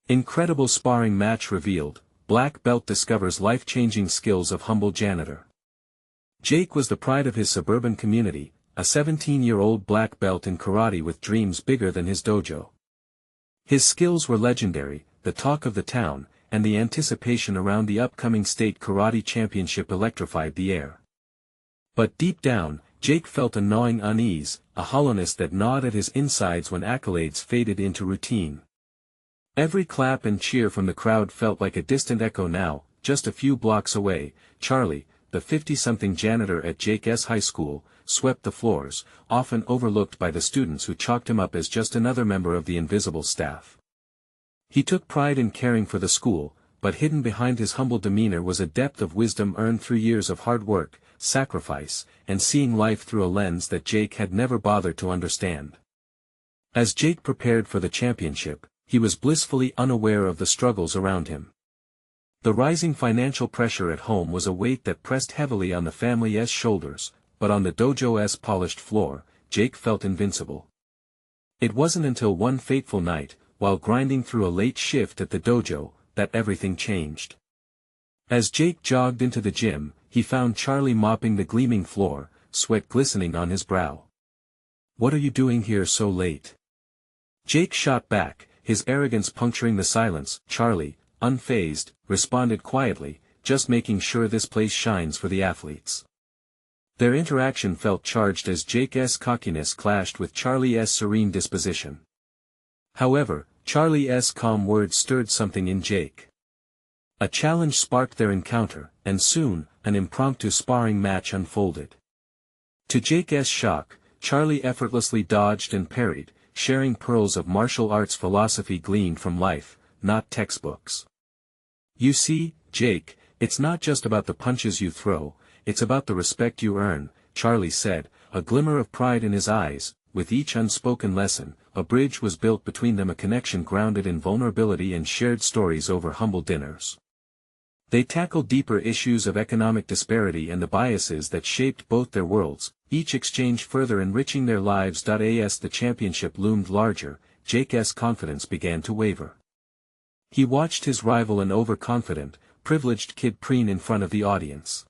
Incredible sparring match revealed, black belt discovers life-changing skills of humble janitor. Jake was the pride of his suburban community, a 17-year-old black belt in karate with dreams bigger than his dojo. His skills were legendary, the talk of the town, and the anticipation around the upcoming state karate championship electrified the air. But deep down, Jake felt a gnawing unease, a hollowness that gnawed at his insides when accolades faded into routine. Every clap and cheer from the crowd felt like a distant echo now. Just a few blocks away, Charlie, the 50-something janitor at Jake's high school, swept the floors, often overlooked by the students who chalked him up as just another member of the invisible staff. He took pride in caring for the school, but hidden behind his humble demeanor was a depth of wisdom earned through years of hard work, sacrifice, and seeing life through a lens that Jake had never bothered to understand. As Jake prepared for the championship, he was blissfully unaware of the struggles around him. The rising financial pressure at home was a weight that pressed heavily on the family's shoulders, but on the dojo's polished floor, Jake felt invincible. It wasn't until one fateful night, while grinding through a late shift at the dojo, that everything changed. As Jake jogged into the gym, he found Charlie mopping the gleaming floor, sweat glistening on his brow. "What are you doing here so late?" Jake shot back, his arrogance puncturing the silence. Charlie, unfazed, responded quietly, "Just making sure this place shines for the athletes." Their interaction felt charged as Jake's cockiness clashed with Charlie's serene disposition. However, Charlie's calm words stirred something in Jake. A challenge sparked their encounter, and soon, an impromptu sparring match unfolded. To Jake's shock, Charlie effortlessly dodged and parried, sharing pearls of martial arts philosophy gleaned from life, not textbooks. "You see, Jake, it's not just about the punches you throw, it's about the respect you earn," Charlie said, a glimmer of pride in his eyes. With each unspoken lesson, a bridge was built between them, a connection grounded in vulnerability and shared stories over humble dinners. They tackled deeper issues of economic disparity and the biases that shaped both their worlds, each exchange further enriching their lives. As the championship loomed larger, Jake's confidence began to waver. He watched his rival, an overconfident, privileged kid, preen in front of the audience.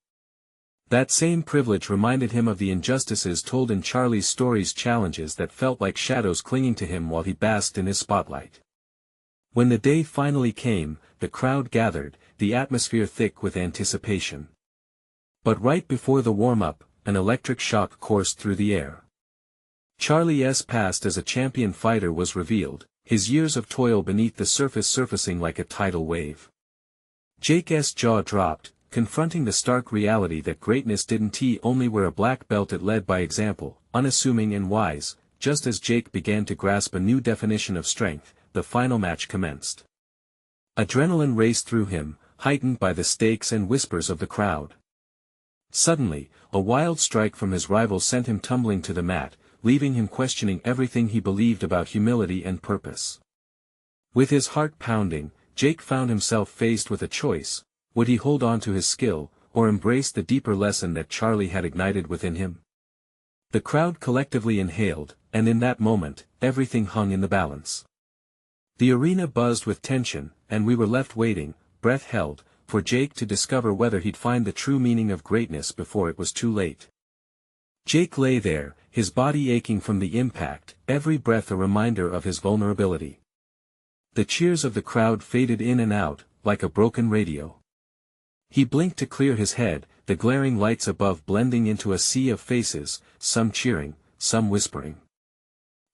That same privilege reminded him of the injustices told in Charlie's stories, challenges that felt like shadows clinging to him while he basked in his spotlight. When the day finally came, the crowd gathered, the atmosphere thick with anticipation. But right before the warm-up, an electric shock coursed through the air. Charlie's past as a champion fighter was revealed, his years of toil beneath the surface surfacing like a tidal wave. Jake's jaw dropped, confronting the stark reality that greatness didn't only wear a black belt. It led by example, unassuming and wise. Just as Jake began to grasp a new definition of strength, the final match commenced. Adrenaline raced through him, heightened by the stakes and whispers of the crowd. Suddenly, a wild strike from his rival sent him tumbling to the mat, leaving him questioning everything he believed about humility and purpose. With his heart pounding, Jake found himself faced with a choice: would he hold on to his skill, or embrace the deeper lesson that Charlie had ignited within him? The crowd collectively inhaled, and in that moment, everything hung in the balance. The arena buzzed with tension, and we were left waiting, breath held, for Jake to discover whether he'd find the true meaning of greatness before it was too late. Jake lay there, his body aching from the impact, every breath a reminder of his vulnerability. The cheers of the crowd faded in and out, like a broken radio. He blinked to clear his head, the glaring lights above blending into a sea of faces, some cheering, some whispering.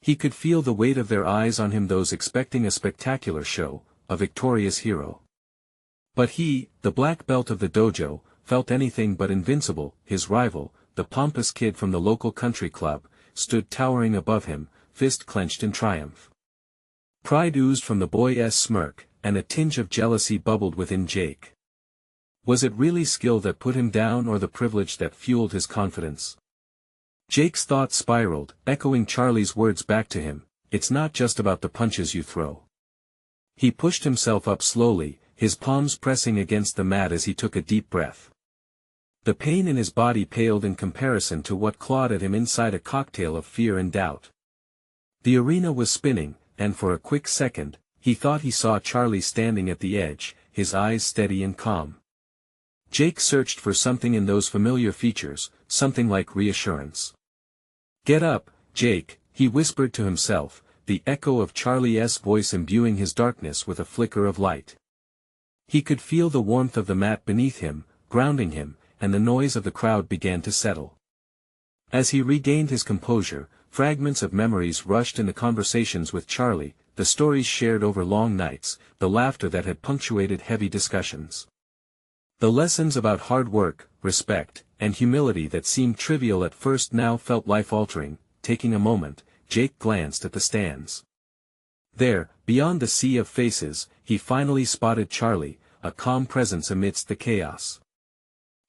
He could feel the weight of their eyes on him, those expecting a spectacular show, a victorious hero. But he, the black belt of the dojo, felt anything but invincible. His rival, the pompous kid from the local country club, stood towering above him, fist clenched in triumph. Pride oozed from the boy's smirk, and a tinge of jealousy bubbled within Jake. Was it really skill that put him down, or the privilege that fueled his confidence? Jake's thoughts spiraled, echoing Charlie's words back to him: "It's not just about the punches you throw." He pushed himself up slowly, his palms pressing against the mat as he took a deep breath. The pain in his body paled in comparison to what clawed at him inside, a cocktail of fear and doubt. The arena was spinning, and for a quick second, he thought he saw Charlie standing at the edge, his eyes steady and calm. Jake searched for something in those familiar features, something like reassurance. "Get up, Jake," he whispered to himself, the echo of Charlie's voice imbuing his darkness with a flicker of light. He could feel the warmth of the mat beneath him, grounding him, and the noise of the crowd began to settle. As he regained his composure, fragments of memories rushed into conversations with Charlie, the stories shared over long nights, the laughter that had punctuated heavy discussions. The lessons about hard work, respect, and humility that seemed trivial at first now felt life-altering. Taking a moment, Jake glanced at the stands. There, beyond the sea of faces, he finally spotted Charlie, a calm presence amidst the chaos.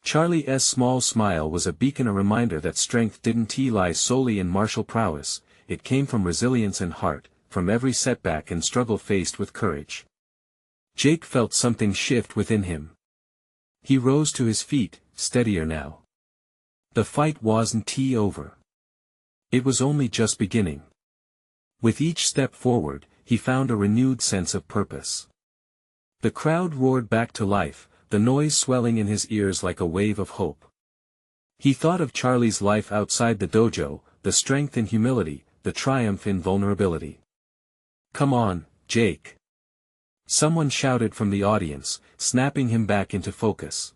Charlie's small smile was a beacon, a reminder that strength didn't lie solely in martial prowess, it came from resilience and heart, from every setback and struggle faced with courage. Jake felt something shift within him. He rose to his feet, steadier now. The fight wasn't over. It was only just beginning. With each step forward, he found a renewed sense of purpose. The crowd roared back to life, the noise swelling in his ears like a wave of hope. He thought of Charlie's life outside the dojo, the strength in humility, the triumph in vulnerability. "Come on, Jake!" Someone shouted from the audience, snapping him back into focus.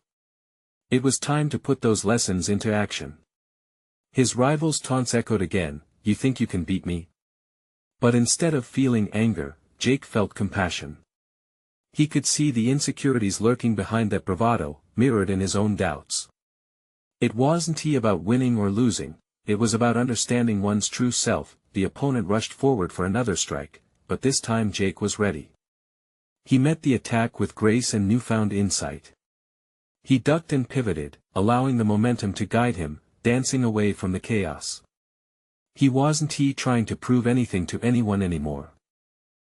It was time to put those lessons into action. His rival's taunts echoed again, "You think you can beat me?" But instead of feeling anger, Jake felt compassion. He could see the insecurities lurking behind that bravado, mirrored in his own doubts. It wasn't about winning or losing, it was about understanding one's true self. The opponent rushed forward for another strike, but this time Jake was ready. He met the attack with grace and newfound insight. He ducked and pivoted, allowing the momentum to guide him, dancing away from the chaos. He wasn't trying to prove anything to anyone anymore.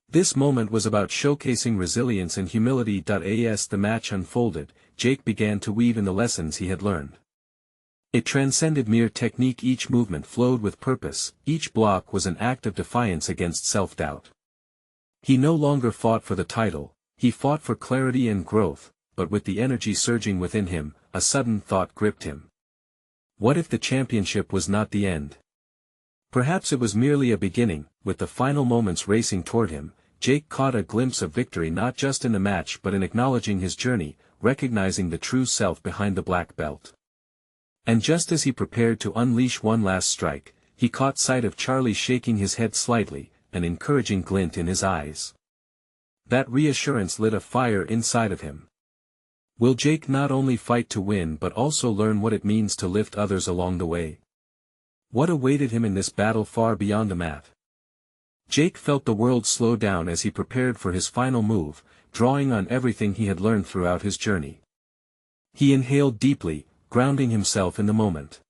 This moment was about showcasing resilience and humility. As the match unfolded, Jake began to weave in the lessons he had learned. It transcended mere technique, each movement flowed with purpose, each block was an act of defiance against self-doubt. He no longer fought for the title, he fought for clarity and growth, but with the energy surging within him, a sudden thought gripped him. What if the championship was not the end? Perhaps it was merely a beginning. With the final moments racing toward him, Jake caught a glimpse of victory, not just in the match but in acknowledging his journey, recognizing the true self behind the black belt. And just as he prepared to unleash one last strike, he caught sight of Charlie shaking his head slightly, an encouraging glint in his eyes. That reassurance lit a fire inside of him. Will Jake not only fight to win but also learn what it means to lift others along the way? What awaited him in this battle far beyond the mat? Jake felt the world slow down as he prepared for his final move, drawing on everything he had learned throughout his journey. He inhaled deeply, grounding himself in the moment.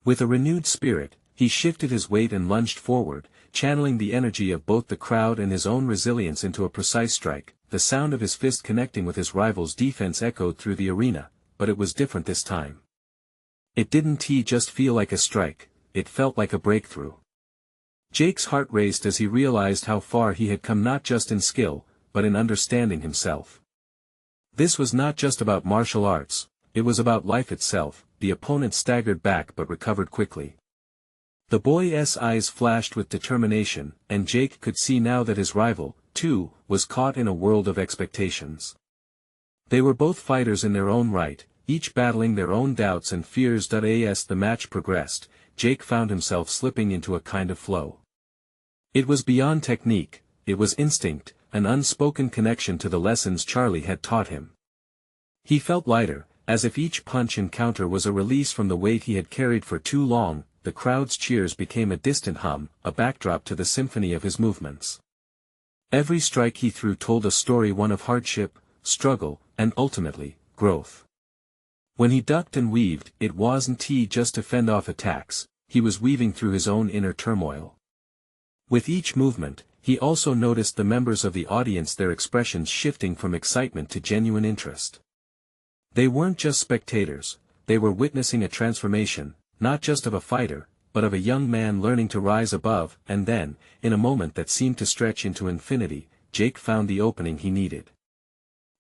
With a renewed spirit, he shifted his weight and lunged forward, channeling the energy of both the crowd and his own resilience into a precise strike. The sound of his fist connecting with his rival's defense echoed through the arena, but it was different this time. It didn't just feel like a strike, it felt like a breakthrough. Jake's heart raced as he realized how far he had come, not just in skill, but in understanding himself. This was not just about martial arts, it was about life itself. The opponent staggered back but recovered quickly. The boy's eyes flashed with determination, and Jake could see now that his rival, too, was caught in a world of expectations. They were both fighters in their own right, each battling their own doubts and fears. As the match progressed, Jake found himself slipping into a kind of flow. It was beyond technique, it was instinct, an unspoken connection to the lessons Charlie had taught him. He felt lighter, as if each punch and counter was a release from the weight he had carried for too long. The crowd's cheers became a distant hum, a backdrop to the symphony of his movements. Every strike he threw told a story, one of hardship, struggle, and ultimately, growth. When he ducked and weaved, it wasn't just to fend off attacks, he was weaving through his own inner turmoil. With each movement, he also noticed the members of the audience, their expressions shifting from excitement to genuine interest. They weren't just spectators, they were witnessing a transformation, not just of a fighter, but of a young man learning to rise above. And then, in a moment that seemed to stretch into infinity, Jake found the opening he needed.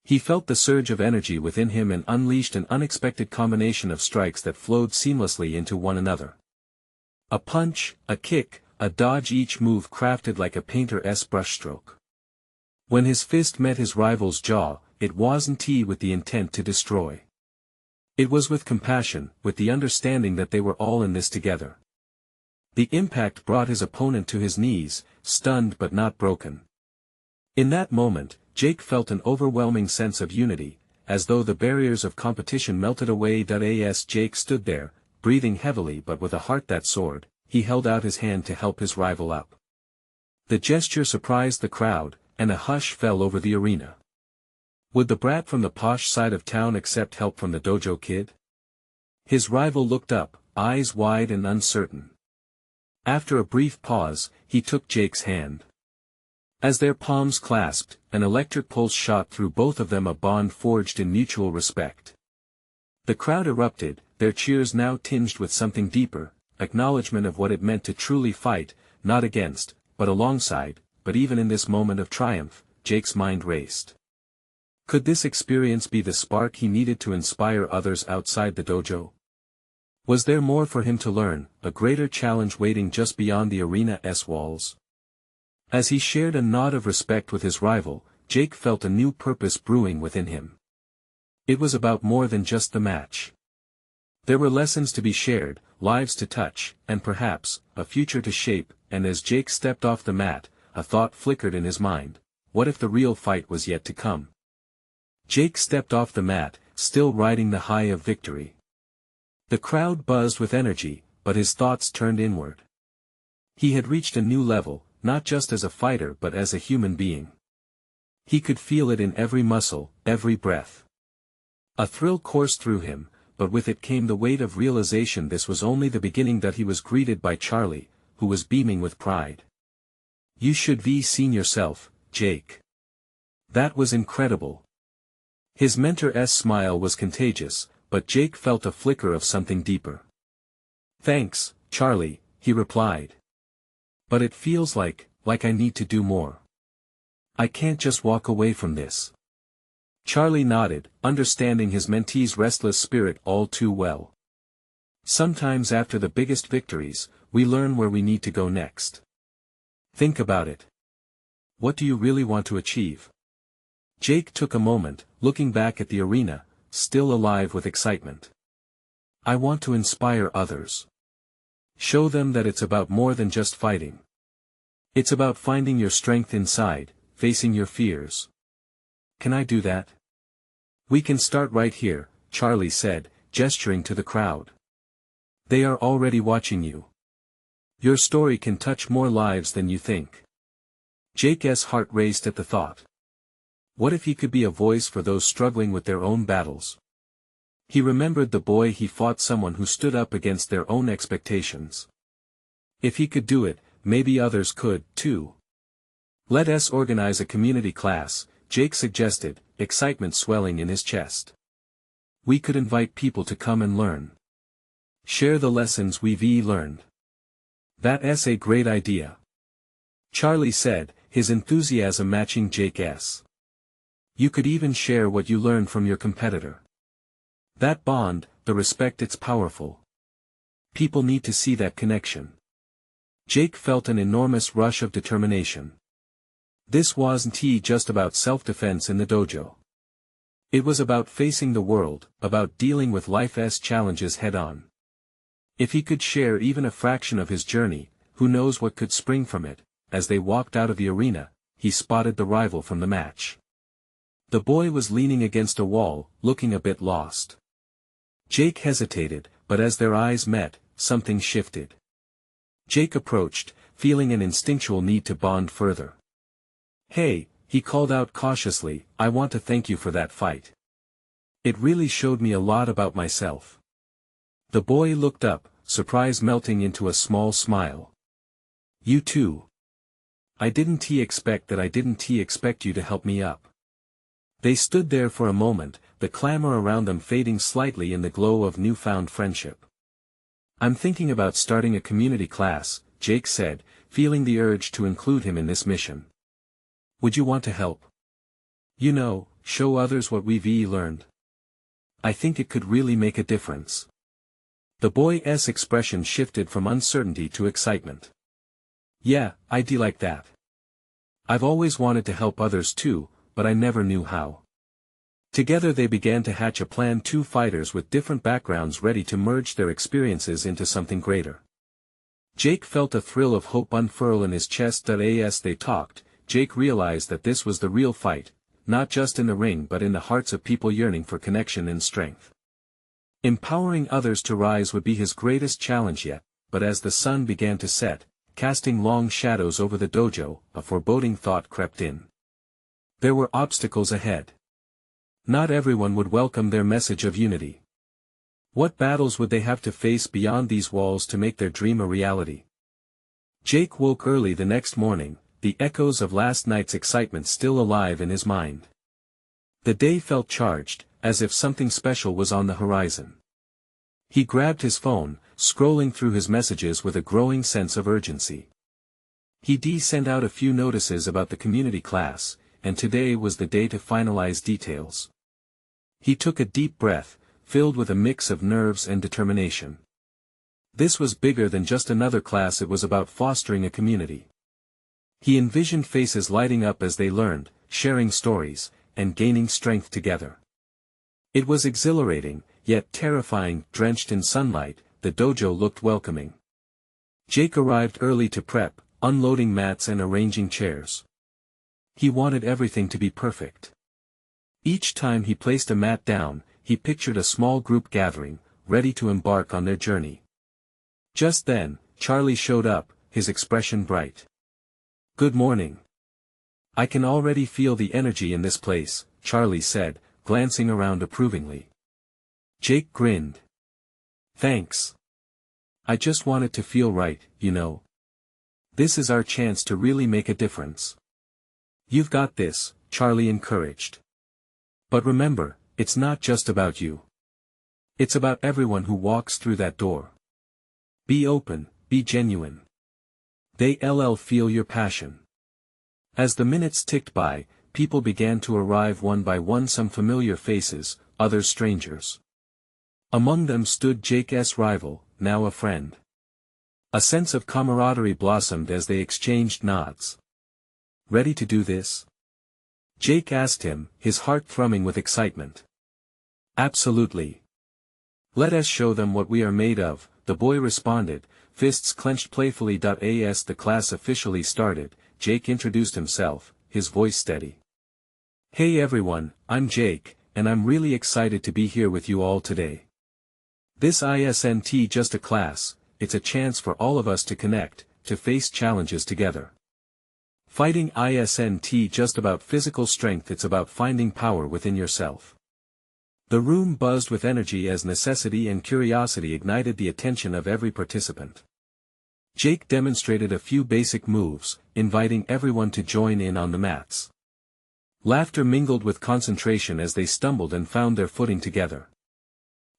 He felt the surge of energy within him and unleashed an unexpected combination of strikes that flowed seamlessly into one another. A punch, a kick, a dodge, each move crafted like a painter's brushstroke. When his fist met his rival's jaw, it wasn't with the intent to destroy. It was with compassion, with the understanding that they were all in this together. The impact brought his opponent to his knees, stunned but not broken. In that moment, Jake felt an overwhelming sense of unity, as though the barriers of competition melted away. As Jake stood there, breathing heavily but with a heart that soared, he held out his hand to help his rival up. The gesture surprised the crowd, and a hush fell over the arena. Would the brat from the posh side of town accept help from the dojo kid? His rival looked up, eyes wide and uncertain. After a brief pause, he took Jake's hand. As their palms clasped, an electric pulse shot through both of them, a bond forged in mutual respect. The crowd erupted, their cheers now tinged with something deeper, acknowledgement of what it meant to truly fight, not against, but alongside. But even in this moment of triumph, Jake's mind raced. Could this experience be the spark he needed to inspire others outside the dojo? Was there more for him to learn, a greater challenge waiting just beyond the arena's walls? As he shared a nod of respect with his rival, Jake felt a new purpose brewing within him. It was about more than just the match. There were lessons to be shared, lives to touch, and perhaps, a future to shape. And as Jake stepped off the mat, a thought flickered in his mind: what if the real fight was yet to come? Jake stepped off the mat, still riding the high of victory. The crowd buzzed with energy, but his thoughts turned inward. He had reached a new level, not just as a fighter but as a human being. He could feel it in every muscle, every breath. A thrill coursed through him, but with it came the weight of realization this was only the beginning. That he was greeted by Charlie, who was beaming with pride. "You should be seen yourself, Jake." That was incredible. His mentor's smile was contagious, but Jake felt a flicker of something deeper. "Thanks, Charlie," he replied. "But it feels like I need to do more. I can't just walk away from this." Charlie nodded, understanding his mentee's restless spirit all too well. Sometimes after the biggest victories, we learn where we need to go next. Think about it. What do you really want to achieve? Jake took a moment, looking back at the arena, still alive with excitement. "I want to inspire others. Show them that it's about more than just fighting. It's about finding your strength inside, facing your fears." "Can I do that?" "We can start right here," Charlie said, gesturing to the crowd. "They are already watching you. Your story can touch more lives than you think." Jake's heart raced at the thought. What if he could be a voice for those struggling with their own battles? He remembered the boy he fought, someone who stood up against their own expectations. If he could do it, maybe others could, too. "Let us organize a community class," Jake suggested, excitement swelling in his chest. "We could invite people to come and learn. Share the lessons we've learned." "That's a great idea," Charlie said, his enthusiasm matching Jake's. "You could even share what you learned from your competitor. That bond, the respect, it's powerful. People need to see that connection." Jake felt an enormous rush of determination. This wasn't just about self-defense in the dojo. It was about facing the world, about dealing with life's challenges head-on. If he could share even a fraction of his journey, who knows what could spring from it. As they walked out of the arena, he spotted the rival from the match. The boy was leaning against a wall, looking a bit lost. Jake hesitated, but as their eyes met, something shifted. Jake approached, feeling an instinctual need to bond further. "Hey," he called out cautiously, "I want to thank you for that fight. It really showed me a lot about myself." The boy looked up, surprise melting into a small smile. "You too. I didn't expect you to help me up." They stood there for a moment, the clamor around them fading slightly in the glow of newfound friendship. "I'm thinking about starting a community class," Jake said, feeling the urge to include him in this mission. Would you want to help? You know, show others what we've learned. I think it could really make a difference. The boy's expression shifted from uncertainty to excitement. Yeah, I'd like that. I've always wanted to help others too, but I never knew how. Together they began to hatch a plan, two fighters with different backgrounds ready to merge their experiences into something greater. Jake felt a thrill of hope unfurl in his chest. As they talked, Jake realized that this was the real fight, not just in the ring but in the hearts of people yearning for connection and strength. Empowering others to rise would be his greatest challenge yet, but as the sun began to set, casting long shadows over the dojo, a foreboding thought crept in. There were obstacles ahead. Not everyone would welcome their message of unity. What battles would they have to face beyond these walls to make their dream a reality? Jake woke early the next morning, the echoes of last night's excitement still alive in his mind. The day felt charged, as if something special was on the horizon. He grabbed his phone, scrolling through his messages with a growing sense of urgency. He sent out a few notices about the community class, and today was the day to finalize details. He took a deep breath, filled with a mix of nerves and determination. This was bigger than just another class, it was about fostering a community. He envisioned faces lighting up as they learned, sharing stories, and gaining strength together. It was exhilarating, yet terrifying. Drenched in sunlight, the dojo looked welcoming. Jake arrived early to prep, unloading mats and arranging chairs. He wanted everything to be perfect. Each time he placed a mat down, he pictured a small group gathering, ready to embark on their journey. Just then, Charlie showed up, his expression bright. Good morning. I can already feel the energy in this place, Charlie said, glancing around approvingly. Jake grinned. Thanks. I just want it to feel right, you know. This is our chance to really make a difference. You've got this, Charlie encouraged. But remember, it's not just about you. It's about everyone who walks through that door. Be open, be genuine. They'll feel your passion. As the minutes ticked by, people began to arrive one by one, some familiar faces, others strangers. Among them stood Jake's rival, now a friend. A sense of camaraderie blossomed as they exchanged nods. Ready to do this? Jake asked him, his heart thrumming with excitement. Absolutely. Let us show them what we are made of, the boy responded, fists clenched playfully. As the class officially started, Jake introduced himself, his voice steady. Hey everyone, I'm Jake, and I'm really excited to be here with you all today. This isn't just a class, it's a chance for all of us to connect, to face challenges together. Fighting isn't just about physical strength, it's about finding power within yourself. The room buzzed with energy as necessity and curiosity ignited the attention of every participant. Jake demonstrated a few basic moves, inviting everyone to join in on the mats. Laughter mingled with concentration as they stumbled and found their footing together.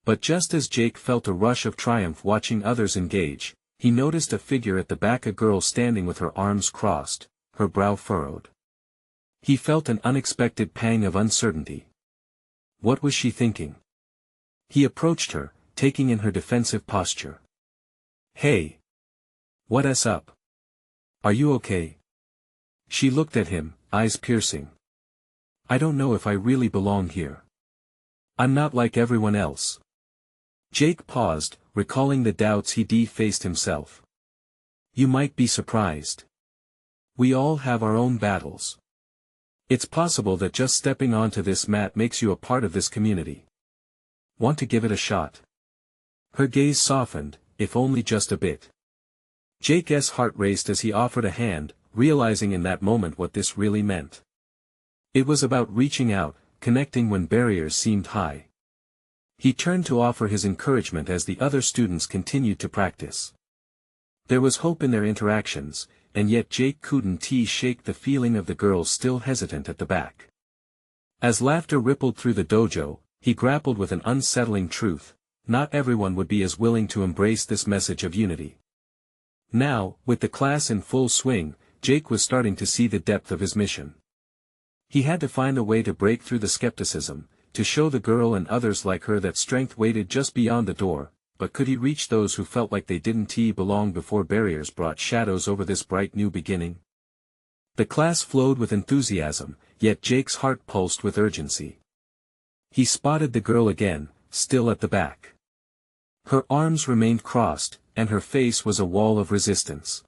But just as Jake felt a rush of triumph watching others engage, he noticed a figure at the back, a girl standing with her arms crossed, her brow furrowed. He felt an unexpected pang of uncertainty. What was she thinking? He approached her, taking in her defensive posture. Hey! What's up? Are you okay? She looked at him, eyes piercing. I don't know if I really belong here. I'm not like everyone else. Jake paused, recalling the doubts he'd faced himself. You might be surprised. We all have our own battles. It's possible that just stepping onto this mat makes you a part of this community. Want to give it a shot? Her gaze softened, if only just a bit. Jake's heart raced as he offered a hand, realizing in that moment what this really meant. It was about reaching out, connecting when barriers seemed high. He turned to offer his encouragement as the other students continued to practice. There was hope in their interactions, and yet Jake couldn't shake the feeling of the girls still hesitant at the back. As laughter rippled through the dojo, he grappled with an unsettling truth: not everyone would be as willing to embrace this message of unity. Now, with the class in full swing, Jake was starting to see the depth of his mission. He had to find a way to break through the skepticism, to show the girl and others like her that strength waited just beyond the door, but could he reach those who felt like they didn't belong before barriers brought shadows over this bright new beginning? The class flowed with enthusiasm, yet Jake's heart pulsed with urgency. He spotted the girl again, still at the back. Her arms remained crossed, and her face was a wall of resistance.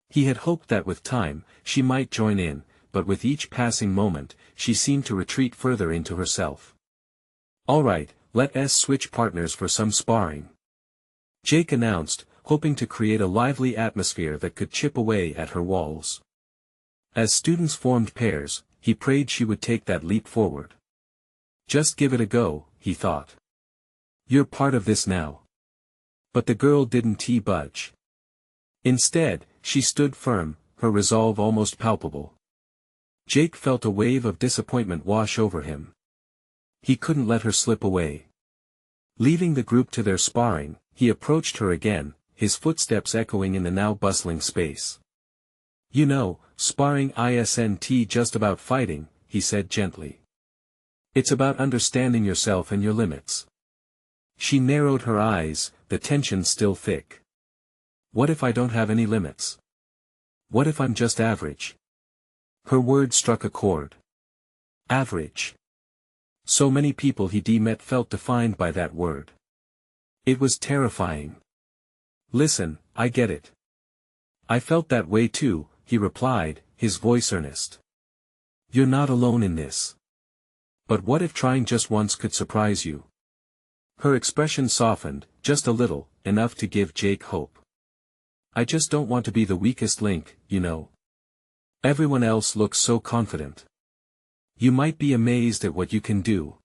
He had hoped that with time, she might join in, but with each passing moment, she seemed to retreat further into herself. "All right, let us switch partners for some sparring," Jake announced, hoping to create a lively atmosphere that could chip away at her walls. As students formed pairs, he prayed she would take that leap forward. "Just give it a go," he thought. "You're part of this now." But the girl didn't budge. Instead, she stood firm, her resolve almost palpable. Jake felt a wave of disappointment wash over him. He couldn't let her slip away. Leaving the group to their sparring, he approached her again, his footsteps echoing in the now bustling space. "You know, sparring isn't just about fighting," he said gently. "It's about understanding yourself and your limits." She narrowed her eyes, the tension still thick. "What if I don't have any limits? What if I'm just average?" Her word struck a chord. Average. So many people he met felt defined by that word. It was terrifying. "Listen, I get it. I felt that way too," he replied, his voice earnest. "You're not alone in this. But what if trying just once could surprise you?" Her expression softened, just a little, enough to give Jake hope. "I just don't want to be the weakest link, you know. Everyone else looks so confident. You might be amazed at what you can do,"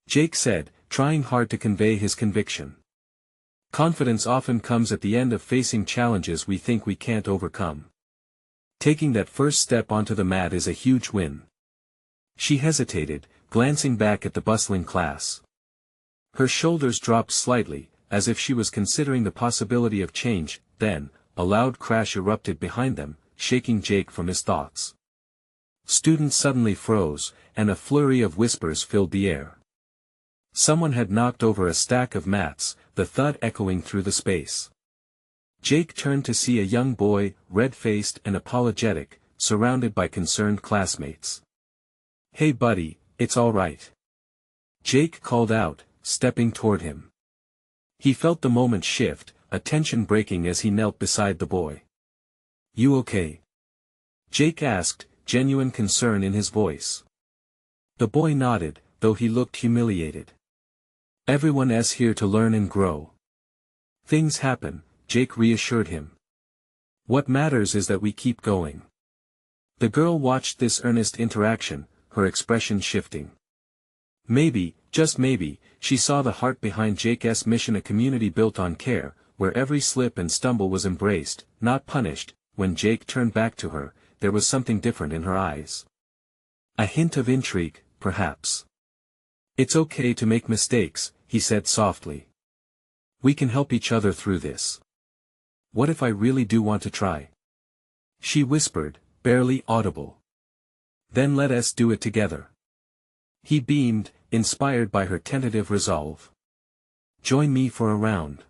Jake said, trying hard to convey his conviction. Confidence often comes at the end of facing challenges we think we can't overcome. Taking that first step onto the mat is a huge win. She hesitated, glancing back at the bustling class. Her shoulders dropped slightly, as if she was considering the possibility of change. Then, a loud crash erupted behind them, shaking Jake from his thoughts. Students suddenly froze, and a flurry of whispers filled the air. Someone had knocked over a stack of mats, the thud echoing through the space. Jake turned to see a young boy, red-faced and apologetic, surrounded by concerned classmates. "Hey buddy, it's all right," Jake called out, stepping toward him. He felt the moment shift, a tension breaking as he knelt beside the boy. "You okay?" Jake asked, genuine concern in his voice. The boy nodded, though he looked humiliated. "Everyone's here to learn and grow. Things happen," Jake reassured him. "What matters is that we keep going." The girl watched this earnest interaction, her expression shifting. Maybe, just maybe, she saw the heart behind Jake's mission, a community built on care, where every slip and stumble was embraced, not punished. When Jake turned back to her, there was something different in her eyes. A hint of intrigue, perhaps. "It's okay to make mistakes," he said softly. "We can help each other through this. What if I really do want to try?" She whispered, barely audible. "Then let us do it together." He beamed, inspired by her tentative resolve. "Join me for a round.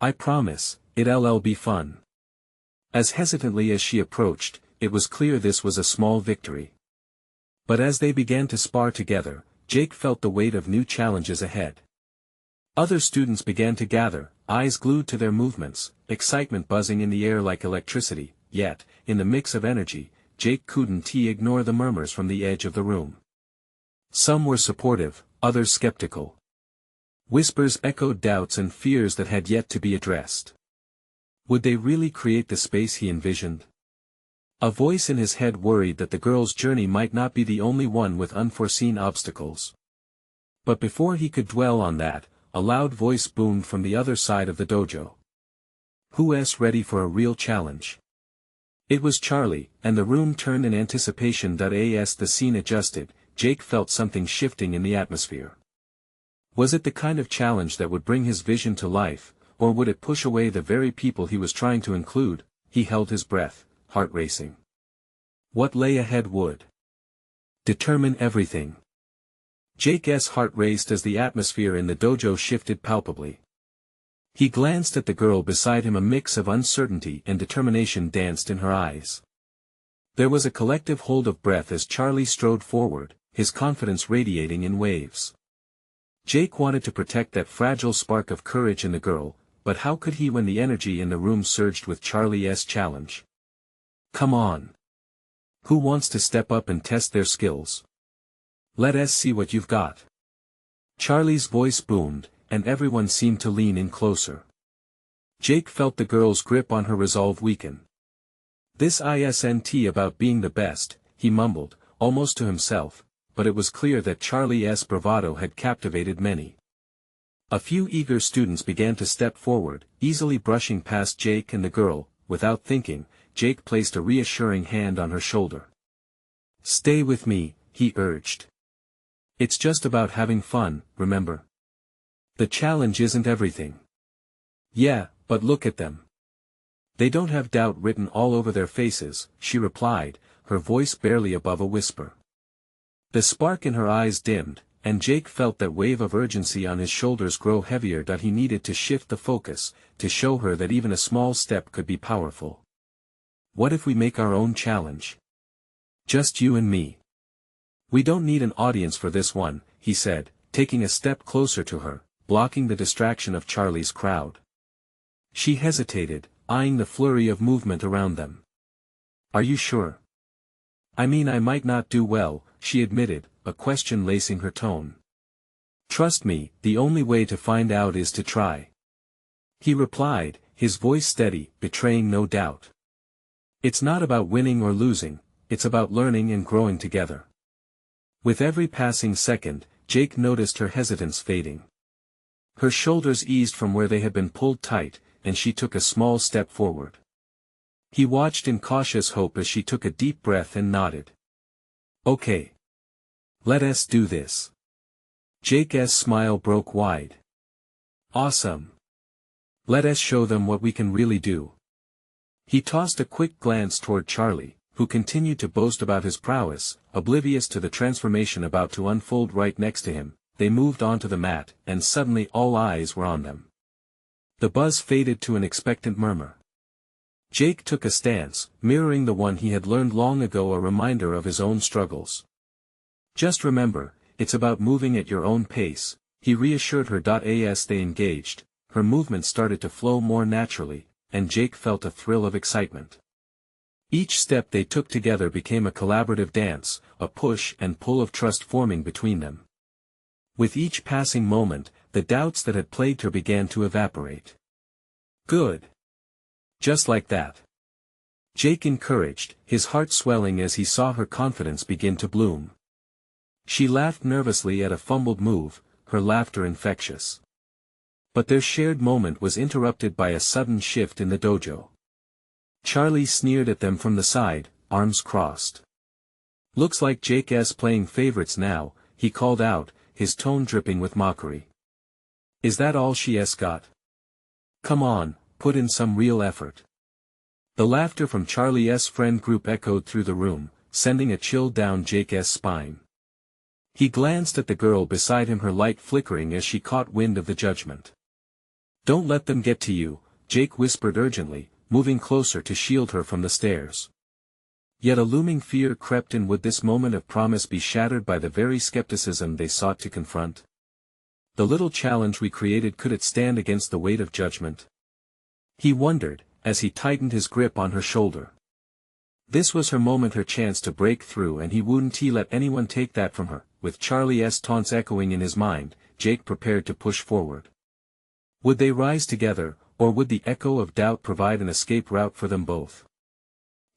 I promise, it'll be fun." As hesitantly as she approached, it was clear this was a small victory. But as they began to spar together, Jake felt the weight of new challenges ahead. Other students began to gather, eyes glued to their movements, excitement buzzing in the air like electricity, yet, in the mix of energy, Jake couldn't ignore the murmurs from the edge of the room. Some were supportive, others skeptical. Whispers echoed doubts and fears that had yet to be addressed. Would they really create the space he envisioned? A voice in his head worried that the girl's journey might not be the only one with unforeseen obstacles. But before he could dwell on that, a loud voice boomed from the other side of the dojo. "Who's ready for a real challenge?" It was Charlie, and the room turned in anticipation. As the scene adjusted, Jake felt something shifting in the atmosphere. Was it the kind of challenge that would bring his vision to life, or would it push away the very people he was trying to include? He held his breath, heart racing. What lay ahead would Determine everything. Jake's heart raced as the atmosphere in the dojo shifted palpably. He glanced at the girl beside him. A mix of uncertainty and determination danced in her eyes. There was a collective hold of breath as Charlie strode forward, his confidence radiating in waves. Jake wanted to protect that fragile spark of courage in the girl, but how could he when the energy in the room surged with Charlie's challenge? Come on. Who wants to step up and test their skills? Let us see what you've got. Charlie's voice boomed, and everyone seemed to lean in closer. Jake felt the girl's grip on her resolve weaken. This isn't about being the best, he mumbled, almost to himself, but it was clear that Charlie's bravado had captivated many. A few eager students began to step forward, easily brushing past Jake and the girl. Without thinking, Jake placed a reassuring hand on her shoulder. Stay with me, he urged. It's just about having fun, remember? The challenge isn't everything. Yeah, but look at them. They don't have doubt written all over their faces, she replied, her voice barely above a whisper. The spark in her eyes dimmed, and Jake felt that wave of urgency on his shoulders grow heavier. He needed to shift the focus, to show her that even a small step could be powerful. What if we make our own challenge? Just you and me. We don't need an audience for this one, he said, taking a step closer to her, blocking the distraction of Charlie's crowd. She hesitated, eyeing the flurry of movement around them. Are you sure? I mean, I might not do well, she admitted, a question lacing her tone. Trust me, the only way to find out is to try. He replied, his voice steady, betraying no doubt. It's not about winning or losing, it's about learning and growing together. With every passing second, Jake noticed her hesitance fading. Her shoulders eased from where they had been pulled tight, and she took a small step forward. He watched in cautious hope as she took a deep breath and nodded. Okay. Let us do this. Jake's smile broke wide. Awesome. Let us show them what we can really do. He tossed a quick glance toward Charlie, who continued to boast about his prowess, oblivious to the transformation about to unfold right next to him. They moved onto the mat, and suddenly all eyes were on them. The buzz faded to an expectant murmur. Jake took a stance, mirroring the one he had learned long ago, a reminder of his own struggles. Just remember, it's about moving at your own pace, he reassured her. As they engaged, her movements started to flow more naturally, and Jake felt a thrill of excitement. Each step they took together became a collaborative dance, a push and pull of trust forming between them. With each passing moment, the doubts that had plagued her began to evaporate. Good. Just like that. Jake encouraged, his heart swelling as he saw her confidence begin to bloom. She laughed nervously at a fumbled move, her laughter infectious. But their shared moment was interrupted by a sudden shift in the dojo. Charlie sneered at them from the side, arms crossed. Looks like Jake's playing favorites now, he called out, his tone dripping with mockery. Is that all she's got? Come on, put in some real effort. The laughter from Charlie's friend group echoed through the room, sending a chill down Jake's spine. He glanced at the girl beside him, her light flickering as she caught wind of the judgment. Don't let them get to you, Jake whispered urgently, moving closer to shield her from the stares. Yet a looming fear crept in. Would this moment of promise be shattered by the very skepticism they sought to confront? The little challenge we created, could it stand against the weight of judgment? He wondered, as he tightened his grip on her shoulder. This was her moment, her chance to break through, and he wouldn't let anyone take that from her. With Charlie's taunts echoing in his mind, Jake prepared to push forward. Would they rise together, or would the echo of doubt provide an escape route for them both?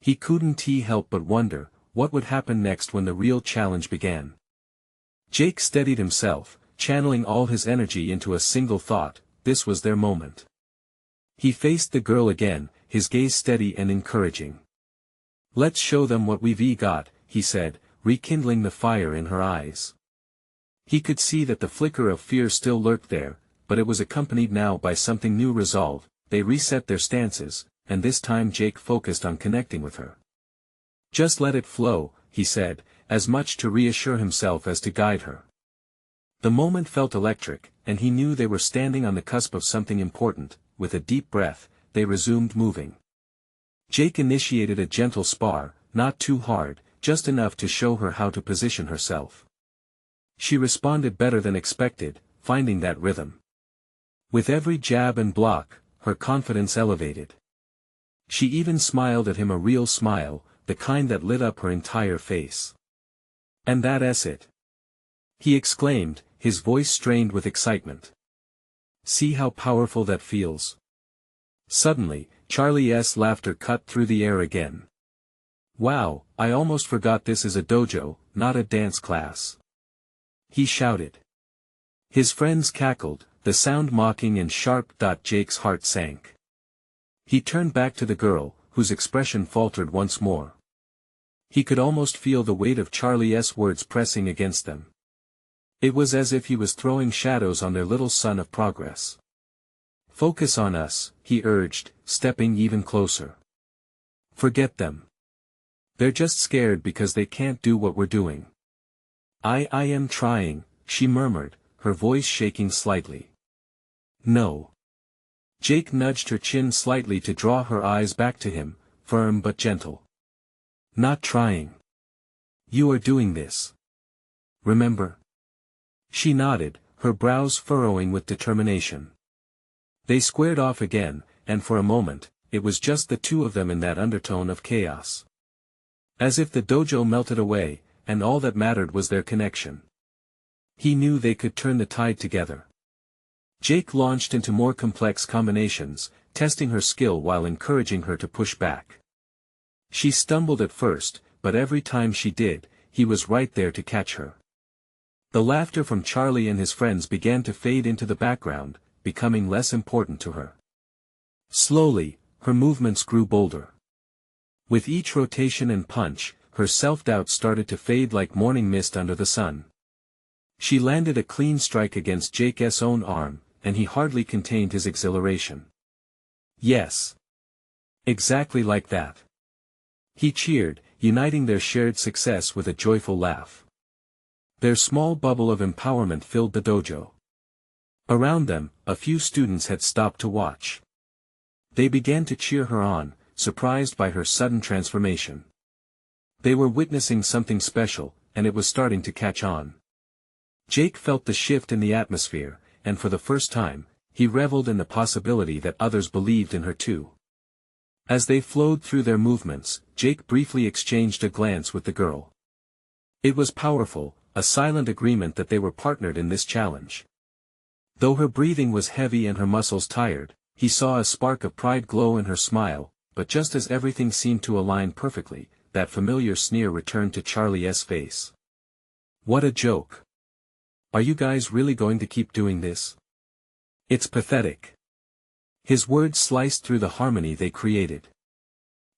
He couldn't help but wonder, what would happen next when the real challenge began? Jake steadied himself, channeling all his energy into a single thought: this was their moment. He faced the girl again, his gaze steady and encouraging. Let's show them what we've got, he said, rekindling the fire in her eyes. He could see that the flicker of fear still lurked there, but it was accompanied now by something new: resolve. They reset their stances, and this time Jake focused on connecting with her. Just let it flow, he said, as much to reassure himself as to guide her. The moment felt electric, and he knew they were standing on the cusp of something important. With a deep breath, they resumed moving. Jake initiated a gentle spar, not too hard, just enough to show her how to position herself. She responded better than expected, finding that rhythm. With every jab and block, her confidence elevated. She even smiled at him, a real smile, the kind that lit up her entire face. "And that's it," he exclaimed, his voice strained with excitement. "See how powerful that feels?" Suddenly, Charlie's laughter cut through the air again. "Wow, I almost forgot this is a dojo, not a dance class," he shouted. His friends cackled, the sound mocking and sharp. Jake's heart sank. He turned back to the girl, whose expression faltered once more. He could almost feel the weight of Charlie's words pressing against them. It was as if he was throwing shadows on their little son of progress. "Focus on us," he urged, stepping even closer. "Forget them. They're just scared because they can't do what we're doing." I am trying," she murmured, her voice shaking slightly. "No." Jake nudged her chin slightly to draw her eyes back to him, firm but gentle. "Not trying. You are doing this. Remember?" She nodded, her brows furrowing with determination. They squared off again, and for a moment, it was just the two of them in that undertone of chaos. As if the dojo melted away, and all that mattered was their connection. He knew they could turn the tide together. Jake launched into more complex combinations, testing her skill while encouraging her to push back. She stumbled at first, but every time she did, he was right there to catch her. The laughter from Charlie and his friends began to fade into the background, becoming less important to her. Slowly, her movements grew bolder. With each rotation and punch, her self-doubt started to fade like morning mist under the sun. She landed a clean strike against Jake's own arm, and he hardly contained his exhilaration. "Yes. Exactly like that." He cheered, uniting their shared success with a joyful laugh. Their small bubble of empowerment filled the dojo. Around them, a few students had stopped to watch. They began to cheer her on, surprised by her sudden transformation. They were witnessing something special, and it was starting to catch on. Jake felt the shift in the atmosphere, and for the first time, he reveled in the possibility that others believed in her too. As they flowed through their movements, Jake briefly exchanged a glance with the girl. It was powerful, a silent agreement that they were partnered in this challenge. Though her breathing was heavy and her muscles tired, he saw a spark of pride glow in her smile, but just as everything seemed to align perfectly, that familiar sneer returned to Charlie's face. "What a joke. Are you guys really going to keep doing this? It's pathetic." His words sliced through the harmony they created.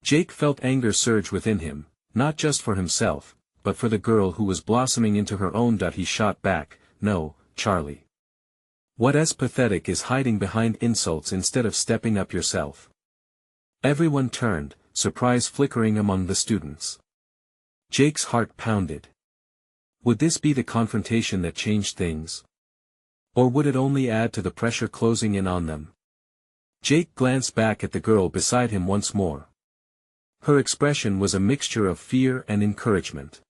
Jake felt anger surge within him, not just for himself, but for the girl who was blossoming into her own. He shot back, "No, Charlie. What's pathetic is hiding behind insults instead of stepping up yourself." Everyone turned, surprise flickering among the students. Jake's heart pounded. Would this be the confrontation that changed things? Or would it only add to the pressure closing in on them? Jake glanced back at the girl beside him once more. Her expression was a mixture of fear and encouragement.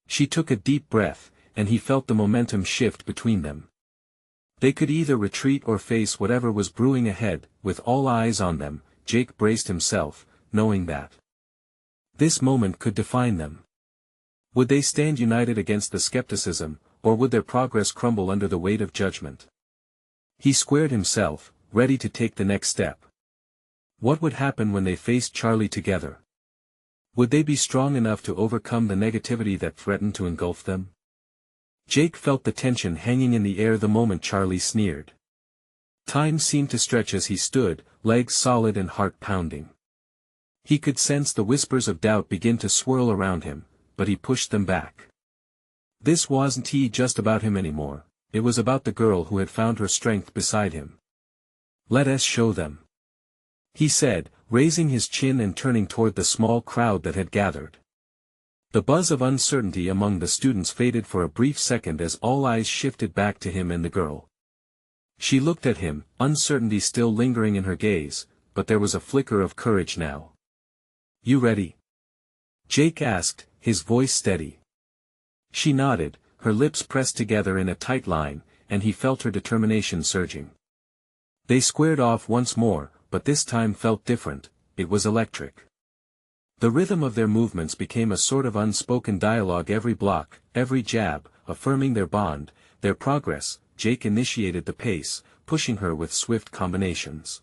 She took a deep breath, and he felt the momentum shift between them. They could either retreat or face whatever was brewing ahead. With all eyes on them, Jake braced himself, knowing that this moment could define them. Would they stand united against the skepticism, or would their progress crumble under the weight of judgment? He squared himself, ready to take the next step. What would happen when they faced Charlie together? Would they be strong enough to overcome the negativity that threatened to engulf them? Jake felt the tension hanging in the air the moment Charlie sneered. Time seemed to stretch as he stood, legs solid and heart pounding. He could sense the whispers of doubt begin to swirl around him, but he pushed them back. This wasn't just about him anymore, it was about the girl who had found her strength beside him. "Let us show them," he said, raising his chin and turning toward the small crowd that had gathered. The buzz of uncertainty among the students faded for a brief second as all eyes shifted back to him and the girl. She looked at him, uncertainty still lingering in her gaze, but there was a flicker of courage now. "You ready?" Jake asked, his voice steady. She nodded, her lips pressed together in a tight line, and he felt her determination surging. They squared off once more, but this time felt different. It was electric. The rhythm of their movements became a sort of unspoken dialogue, every block, every jab, affirming their bond, their progress. Jake initiated the pace, pushing her with swift combinations.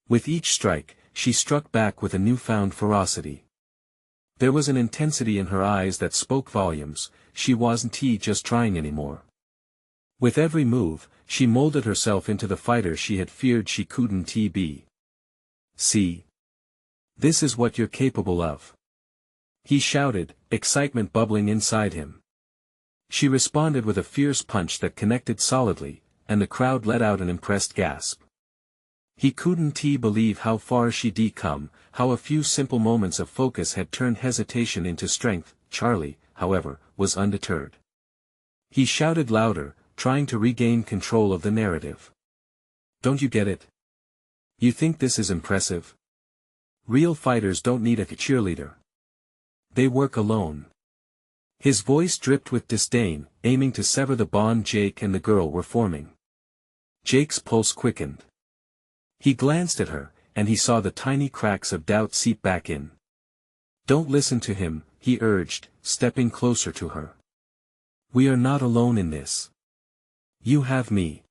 With each strike, she struck back with a newfound ferocity. There was an intensity in her eyes that spoke volumes. She wasn't just trying anymore. With every move, she molded herself into the fighter she had feared she couldn't be. "See? This is what you're capable of," he shouted, excitement bubbling inside him. She responded with a fierce punch that connected solidly, and the crowd let out an impressed gasp. He couldn't believe how far she'd come, how a few simple moments of focus had turned hesitation into strength. Charlie, however, was undeterred. He shouted louder, trying to regain control of the narrative. "Don't you get it? You think this is impressive? Real fighters don't need a cheerleader. They work alone." His voice dripped with disdain, aiming to sever the bond Jake and the girl were forming. Jake's pulse quickened. He glanced at her, and he saw the tiny cracks of doubt seep back in. "Don't listen to him," he urged, stepping closer to her. "We are not alone in this. You have me."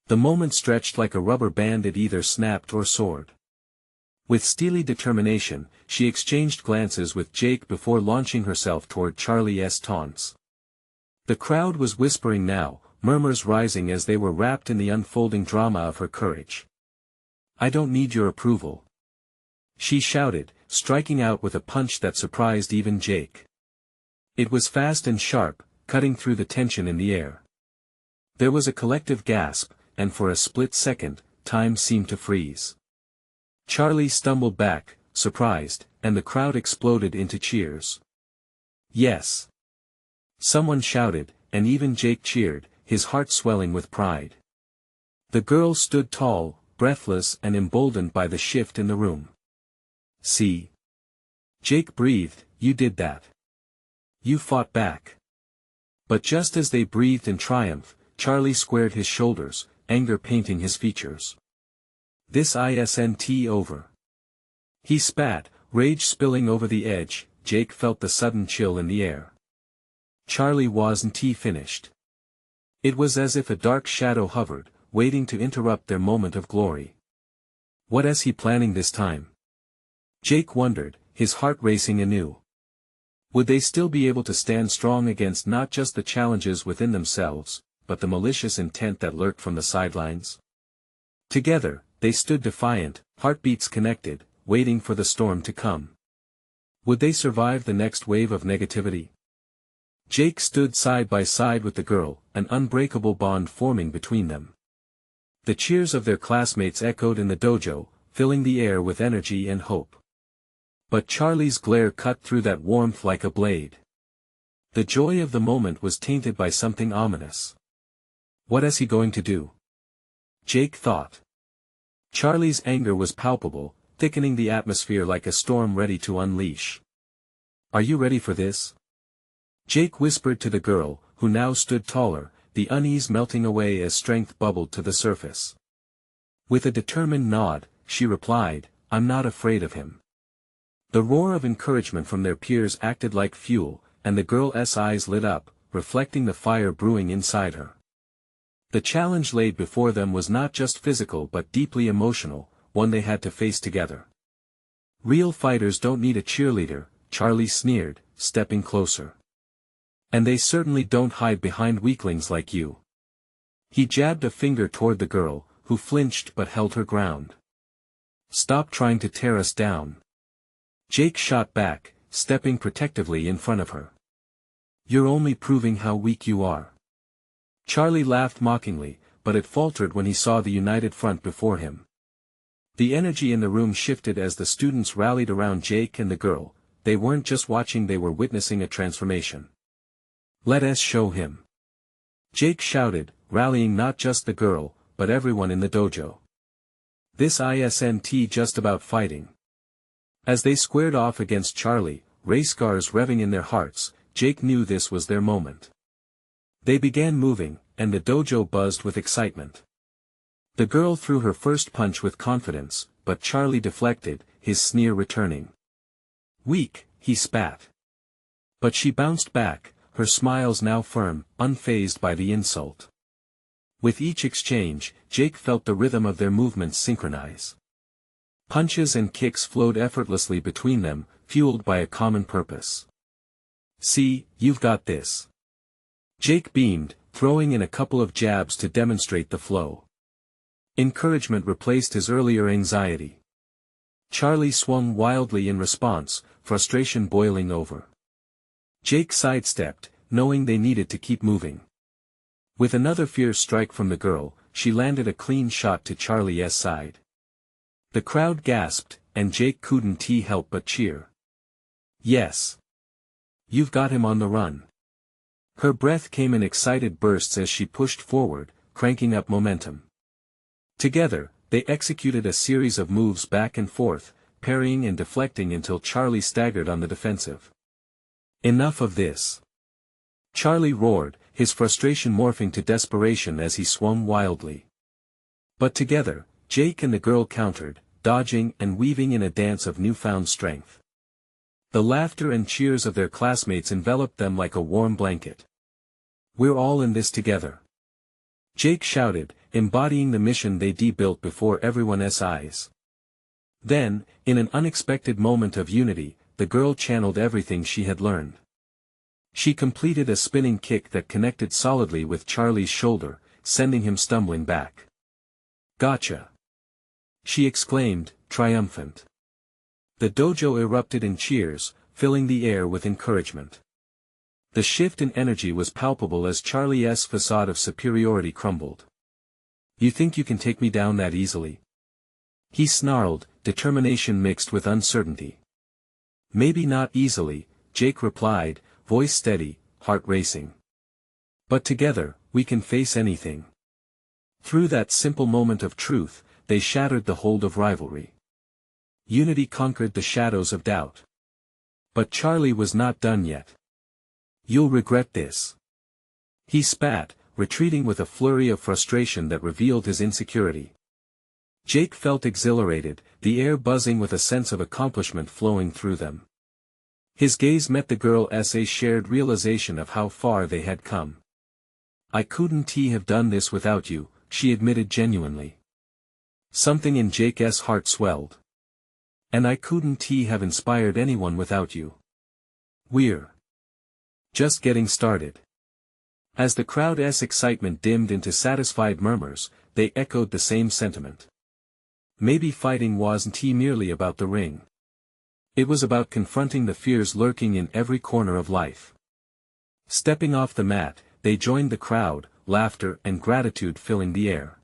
The moment stretched like a rubber band, it either snapped or soared. With steely determination, she exchanged glances with Jake before launching herself toward Charlie's taunts. The crowd was whispering now, murmurs rising as they were wrapped in the unfolding drama of her courage. "I don't need your approval," she shouted, striking out with a punch that surprised even Jake. It was fast and sharp, cutting through the tension in the air. There was a collective gasp, and for a split second, time seemed to freeze. Charlie stumbled back, surprised, and the crowd exploded into cheers. "Yes!" someone shouted, and even Jake cheered, his heart swelling with pride. The girl stood tall, breathless and emboldened by the shift in the room. "See?" Jake breathed, "You did that. You fought back." But just as they breathed in triumph, Charlie squared his shoulders, anger painting his features. "This isn't over." He spat, rage spilling over the edge. Jake felt the sudden chill in the air. Charlie wasn't finished. It was as if a dark shadow hovered, waiting to interrupt their moment of glory. What is he planning this time? Jake wondered, his heart racing anew. Would they still be able to stand strong against not just the challenges within themselves, but the malicious intent that lurked from the sidelines? Together, they stood defiant, heartbeats connected, waiting for the storm to come. Would they survive the next wave of negativity? Jake stood side by side with the girl, an unbreakable bond forming between them. The cheers of their classmates echoed in the dojo, filling the air with energy and hope. But Charlie's glare cut through that warmth like a blade. The joy of the moment was tainted by something ominous. What is he going to do? Jake thought. Charlie's anger was palpable, thickening the atmosphere like a storm ready to unleash. "Are you ready for this?" Jake whispered to the girl, who now stood taller, the unease melting away as strength bubbled to the surface. With a determined nod, she replied, "I'm not afraid of him." The roar of encouragement from their peers acted like fuel, and the girl's eyes lit up, reflecting the fire brewing inside her. The challenge laid before them was not just physical but deeply emotional, one they had to face together. "Real fighters don't need a cheerleader," Charlie sneered, stepping closer. "And they certainly don't hide behind weaklings like you." He jabbed a finger toward the girl, who flinched but held her ground. "Stop trying to tear us down." Jake shot back, stepping protectively in front of her. "You're only proving how weak you are." Charlie laughed mockingly, but it faltered when he saw the united front before him. The energy in the room shifted as the students rallied around Jake and the girl, they weren't just watching, they were witnessing a transformation. Let us show him. Jake shouted, rallying not just the girl, but everyone in the dojo. This isn't just about fighting. As they squared off against Charlie, race cars revving in their hearts, Jake knew this was their moment. They began moving, and the dojo buzzed with excitement. The girl threw her first punch with confidence, but Charlie deflected, his sneer returning. Weak, he spat. But she bounced back, her smiles now firm, unfazed by the insult. With each exchange, Jake felt the rhythm of their movements synchronize. Punches and kicks flowed effortlessly between them, fueled by a common purpose. See, you've got this. Jake beamed, throwing in a couple of jabs to demonstrate the flow. Encouragement replaced his earlier anxiety. Charlie swung wildly in response, frustration boiling over. Jake sidestepped, knowing they needed to keep moving. With another fierce strike from the girl, she landed a clean shot to Charlie's side. The crowd gasped, and Jake couldn't help but cheer. Yes. You've got him on the run. Her breath came in excited bursts as she pushed forward, cranking up momentum. Together, they executed a series of moves back and forth, parrying and deflecting until Charlie staggered on the defensive. Enough of this. Charlie roared, his frustration morphing to desperation as he swung wildly. But together, Jake and the girl countered, dodging and weaving in a dance of newfound strength. The laughter and cheers of their classmates enveloped them like a warm blanket. We're all in this together. Jake shouted, embodying the mission they built before everyone's eyes. Then, in an unexpected moment of unity, the girl channeled everything she had learned. She completed a spinning kick that connected solidly with Charlie's shoulder, sending him stumbling back. Gotcha! She exclaimed, triumphant. The dojo erupted in cheers, filling the air with encouragement. The shift in energy was palpable as Charlie's facade of superiority crumbled. You think you can take me down that easily? He snarled, determination mixed with uncertainty. Maybe not easily, Jake replied, voice steady, heart racing. But together, we can face anything. Through that simple moment of truth, they shattered the hold of rivalry. Unity conquered the shadows of doubt. But Charlie was not done yet. You'll regret this. He spat, retreating with a flurry of frustration that revealed his insecurity. Jake felt exhilarated, the air buzzing with a sense of accomplishment flowing through them. His gaze met the girl's shared realization of how far they had come. I couldn't have done this without you, she admitted genuinely. Something in Jake's heart swelled. And I couldn't have inspired anyone without you. We're just getting started. As the crowd's excitement dimmed into satisfied murmurs, they echoed the same sentiment. Maybe fighting wasn't merely about the ring. It was about confronting the fears lurking in every corner of life. Stepping off the mat, they joined the crowd, laughter and gratitude filling the air.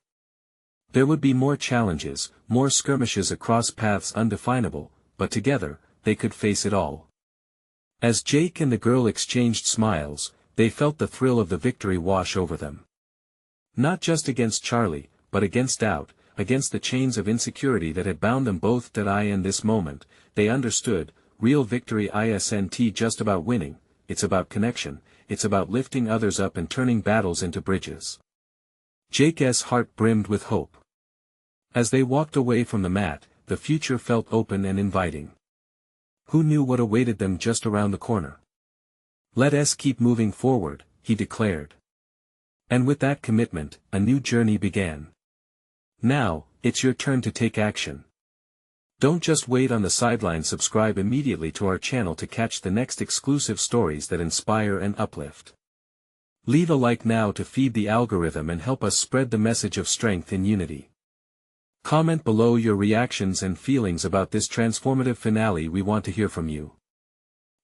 There would be more challenges, more skirmishes across paths undefinable, but together, they could face it all. As Jake and the girl exchanged smiles, they felt the thrill of the victory wash over them. Not just against Charlie, but against doubt, against the chains of insecurity that had bound them both. In this moment, they understood, real victory isn't just about winning, it's about connection, it's about lifting others up and turning battles into bridges. Jake's heart brimmed with hope. As they walked away from the mat, the future felt open and inviting. Who knew what awaited them just around the corner? Let us keep moving forward, he declared. And with that commitment, a new journey began. Now, it's your turn to take action. Don't just wait on the sidelines. Subscribe immediately to our channel to catch the next exclusive stories that inspire and uplift. Leave a like now to feed the algorithm and help us spread the message of strength in unity. Comment below your reactions and feelings about this transformative finale. We want to hear from you.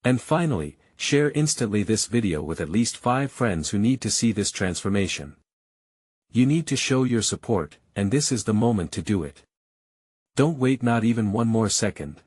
And finally, share instantly this video with at least 5 friends who need to see this transformation. You need to show your support, and this is the moment to do it. Don't wait not even one more second.